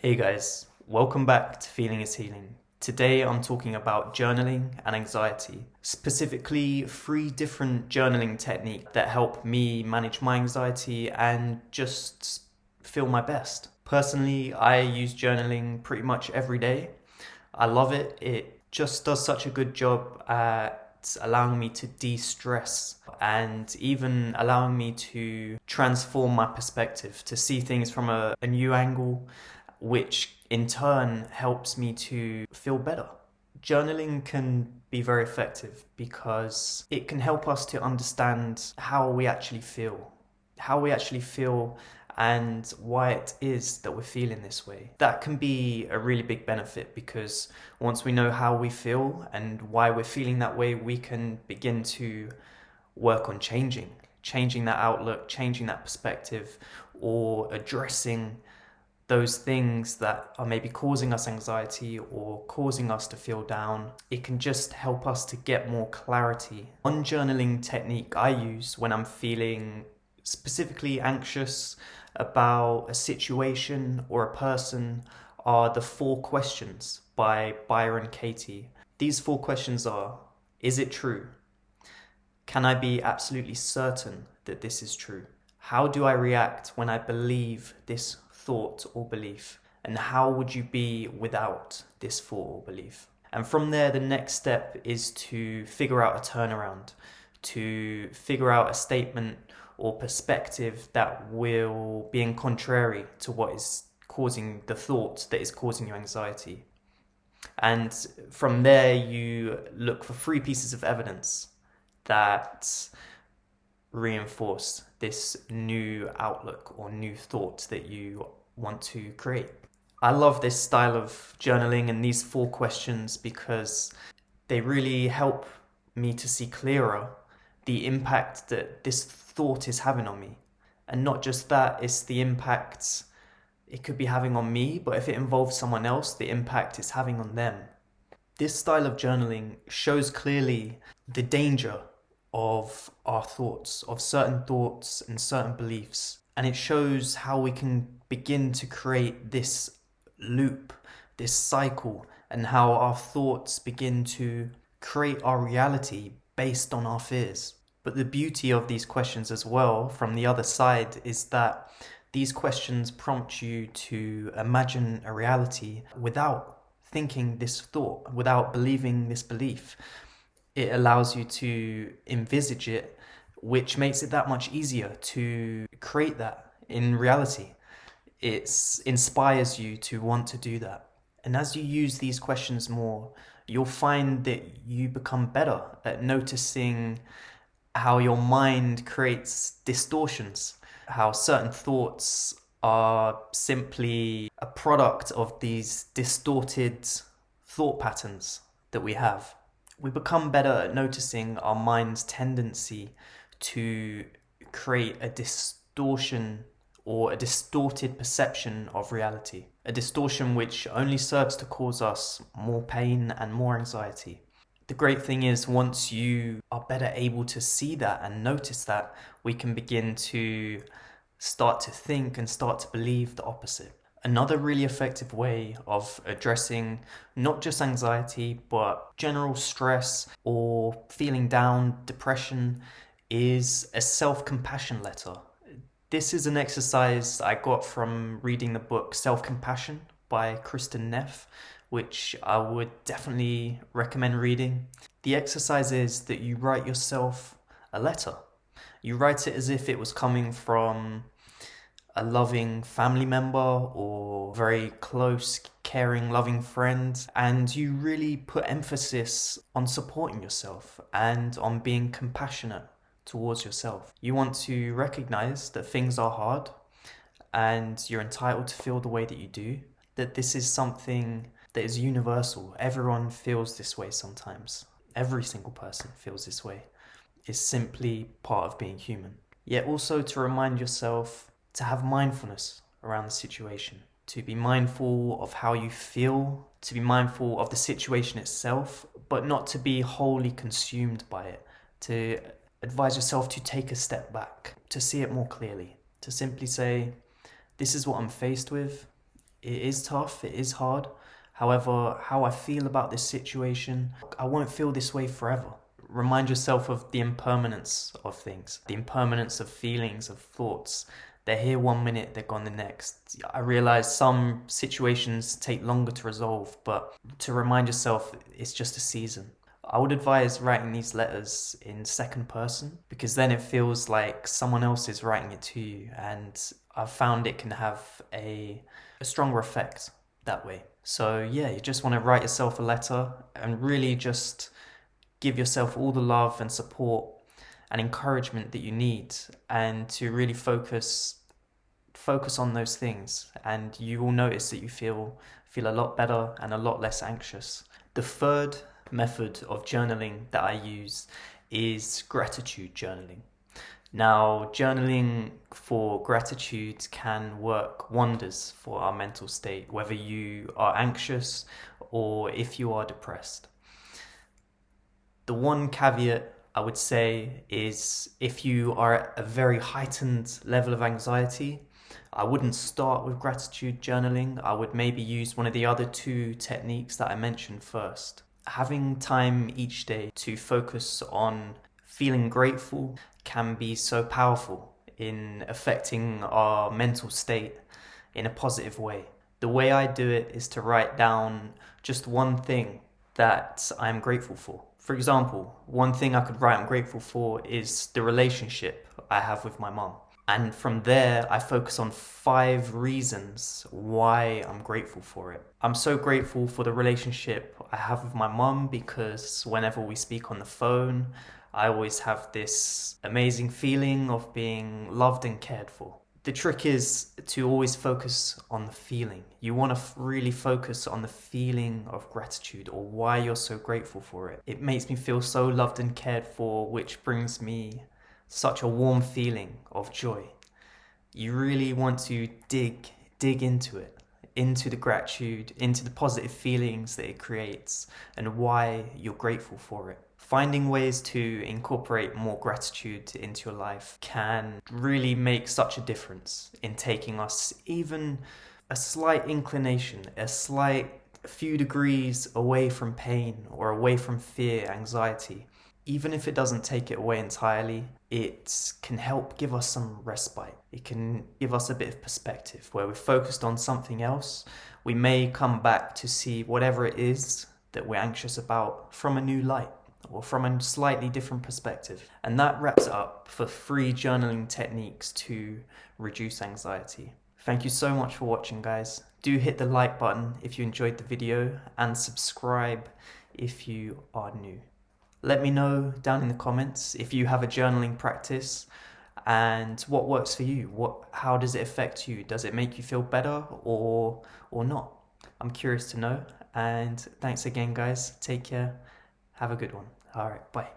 Hey guys, welcome back to Feeling is Healing. Today I'm talking about journaling and anxiety, specifically 3 different journaling techniques that help me manage my anxiety and just feel my best. Personally, I use journaling pretty much every day. I love it. It just does such a good job at allowing me to de-stress and even allowing me to transform my perspective, to see things from a new angle, which in turn helps me to feel better. Journaling can be very effective because it can help us to understand how we actually feel and why it is that we're feeling this way. That can be a really big benefit because once we know how we feel and why we're feeling that way, we can begin to work on changing that outlook, changing that perspective, or addressing those things that are maybe causing us anxiety or causing us to feel down. It can just help us to get more clarity. One journaling technique I use when I'm feeling specifically anxious about a situation or a person are the 4 questions by Byron Katie. These 4 questions are: is it true? Can I be absolutely certain that this is true? How do I react when I believe this thought or belief? And how would you be without this thought or belief? And from there, the next step is to figure out a turnaround, to figure out a statement or perspective that will be in contrary to what is causing the thought that is causing you anxiety. And from there, you look for 3 pieces of evidence that reinforce this new outlook or new thought that you want to create. I love this style of journaling and these 4 questions because they really help me to see clearer the impact that this thought is having on me. And not just that, it's the impact it could be having on me, but if it involves someone else, the impact it's having on them. This style of journaling shows clearly the danger of our thoughts, of certain thoughts and certain beliefs. And it shows how we can begin to create this loop, this cycle, and how our thoughts begin to create our reality based on our fears. But the beauty of these questions as well, from the other side, is that these questions prompt you to imagine a reality without thinking this thought, without believing this belief. It allows you to envisage it, which makes it that much easier to create that in reality. It inspires you to want to do that. And as you use these questions more, you'll find that you become better at noticing how your mind creates distortions, how certain thoughts are simply a product of these distorted thought patterns that we have. We become better at noticing our mind's tendency to create a distortion or a distorted perception of reality. A distortion which only serves to cause us more pain and more anxiety. The great thing is, once you are better able to see that and notice that, we can begin to start to think and start to believe the opposite. Another really effective way of addressing not just anxiety, but general stress or feeling down, depression, is a self-compassion letter. This is an exercise I got from reading the book Self-Compassion by Kristen Neff, which I would definitely recommend reading. The exercise is that you write yourself a letter. You write it as if it was coming from a loving family member or very close, caring, loving friend, and you really put emphasis on supporting yourself and on being compassionate towards yourself. You want to recognize that things are hard and you're entitled to feel the way that you do, that this is something that is universal. Everyone feels this way sometimes. Every single person feels this way. It's simply part of being human. Yet also to remind yourself to have mindfulness around the situation, to be mindful of how you feel, to be mindful of the situation itself, but not to be wholly consumed by it, to advise yourself to take a step back, to see it more clearly, to simply say, this is what I'm faced with, It is tough, it is hard. However, how I feel about this situation, I won't feel this way forever. Remind yourself of the impermanence of things, the impermanence of feelings, of thoughts. They're here one minute, they're gone the next. I realize some situations take longer to resolve, but to remind yourself it's just a season. I would advise writing these letters in second person because then it feels like someone else is writing it to you, and I've found it can have a stronger effect that way. So yeah, you just want to write yourself a letter and really just give yourself all the love and support and encouragement that you need, and to really focus on those things, and you will notice that you feel a lot better and a lot less anxious. The third method of journaling that I use is gratitude journaling. Now, journaling for gratitude can work wonders for our mental state, whether you are anxious or if you are depressed. The one caveat I would say is if you are at a very heightened level of anxiety, I wouldn't start with gratitude journaling. I would maybe use one of the other two techniques that I mentioned first. Having time each day to focus on feeling grateful can be so powerful in affecting our mental state in a positive way. The way I do it is to write down just one thing that I'm grateful for. For example, one thing I could write I'm grateful for is the relationship I have with my mom. And from there, I focus on 5 reasons why I'm grateful for it. I'm so grateful for the relationship I have with my mom because whenever we speak on the phone, I always have this amazing feeling of being loved and cared for. The trick is to always focus on the feeling. You want to really focus on the feeling of gratitude or why you're so grateful for it. It makes me feel so loved and cared for, which brings me such a warm feeling of joy. You really want to dig into it, into the gratitude, into the positive feelings that it creates and why you're grateful for it. Finding ways to incorporate more gratitude into your life can really make such a difference in taking us even a slight inclination, a few degrees away from pain or away from fear, anxiety. Even if it doesn't take it away entirely, it can help give us some respite. It can give us a bit of perspective where we're focused on something else. We may come back to see whatever it is that we're anxious about from a new light or from a slightly different perspective. And that wraps it up for 3 journaling techniques to reduce anxiety. Thank you so much for watching, guys. Do hit the like button if you enjoyed the video and subscribe if you are new. Let me know down in the comments if you have a journaling practice and what works for you. How does it affect you? Does it make you feel better or not? I'm curious to know. And thanks again, guys. Take care. Have a good one. All right, bye.